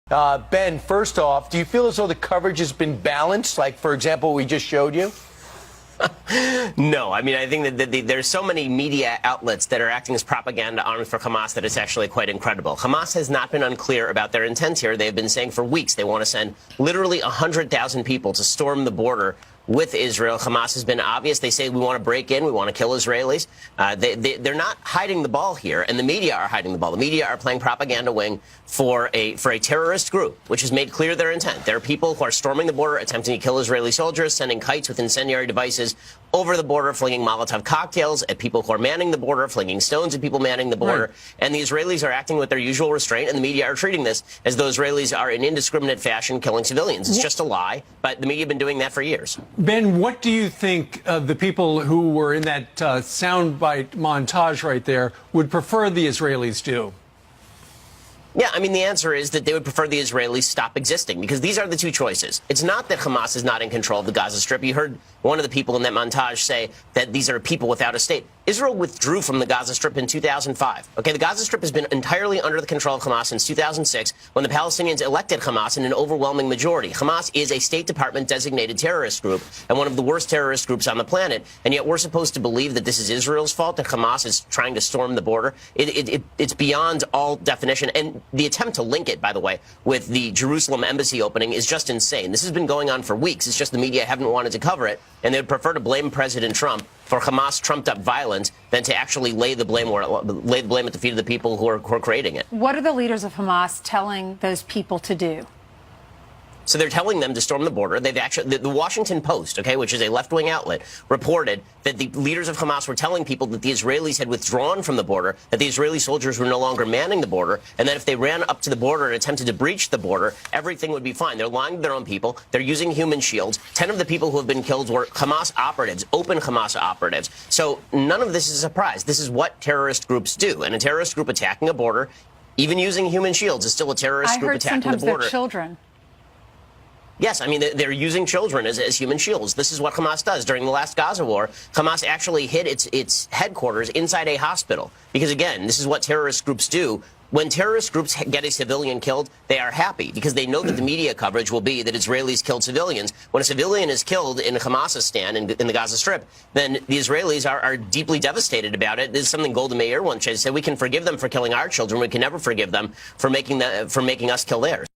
Ben, first off, do you feel as though the coverage has been balanced? Like, for example, we just showed you? No, I mean, I think that there's so many media outlets that are acting as propaganda arms for Hamas that it's actually quite incredible. Hamas has not been unclear about their intent here. They've been saying for weeks they want to send literally 100,000 people to storm the border with Israel. Hamas has been obvious. They say we want to break in, we want to kill Israelis. They're not hiding the ball here, and the media are hiding the ball. The media are playing propaganda wing for a terrorist group, which has made clear their intent. There are people who are storming the border, attempting to kill Israeli soldiers, sending kites with incendiary devices over the border, flinging Molotov cocktails at people who are manning the border, flinging stones at people manning the border. Right. And the Israelis are acting with their usual restraint, and the media are treating this as though Israelis are in indiscriminate fashion killing civilians. It's just a lie, but the media have been doing that for years. Ben, what do you think the people who were in that soundbite montage right there would prefer the Israelis do? Yeah, I mean, the answer is that they would prefer the Israelis stop existing, because these are the two choices. It's not that Hamas is not in control of the Gaza Strip. You heard one of the people in that montage say that these are people without a state. Israel withdrew from the Gaza Strip in 2005. Okay, the Gaza Strip has been entirely under the control of Hamas since 2006, when the Palestinians elected Hamas in an overwhelming majority. Hamas is a State Department designated terrorist group and one of the worst terrorist groups on the planet, and yet we're supposed to believe that this is Israel's fault, that Hamas is trying to storm the border. It's beyond all definition, and the attempt to link it, by the way, with the Jerusalem embassy opening is just insane. This has been going on for weeks. It's just the media haven't wanted to cover it, and they would prefer to blame President Trump for Hamas trumped-up violence than to actually lay the blame at the feet of the people who are creating it. What are the leaders of Hamas telling those people to do? So they're telling them to storm the border. They've actually, the Washington Post, okay, which is a left-wing outlet, reported that the leaders of Hamas were telling people that the Israelis had withdrawn from the border, that the Israeli soldiers were no longer manning the border, and that if they ran up to the border and attempted to breach the border, everything would be fine. They're lying to their own people. They're using human shields. 10 of the people who have been killed were Hamas operatives, open Hamas operatives. So none of this is a surprise. This is what terrorist groups do. And a terrorist group attacking a border, even using human shields, is still a terrorist group attacking the border. I heard sometimes they're children. Yes, I mean, they're using children as human shields. This is what Hamas does. During the last Gaza war, Hamas actually hid its headquarters inside a hospital. Because, again, this is what terrorist groups do. When terrorist groups get a civilian killed, they are happy because they know that the media coverage will be that Israelis killed civilians. When a civilian is killed in Hamasistan, in the Gaza Strip, then the Israelis are deeply devastated about it. This is something Golda Meir once said. We can forgive them for killing our children. We can never forgive them for making us kill theirs.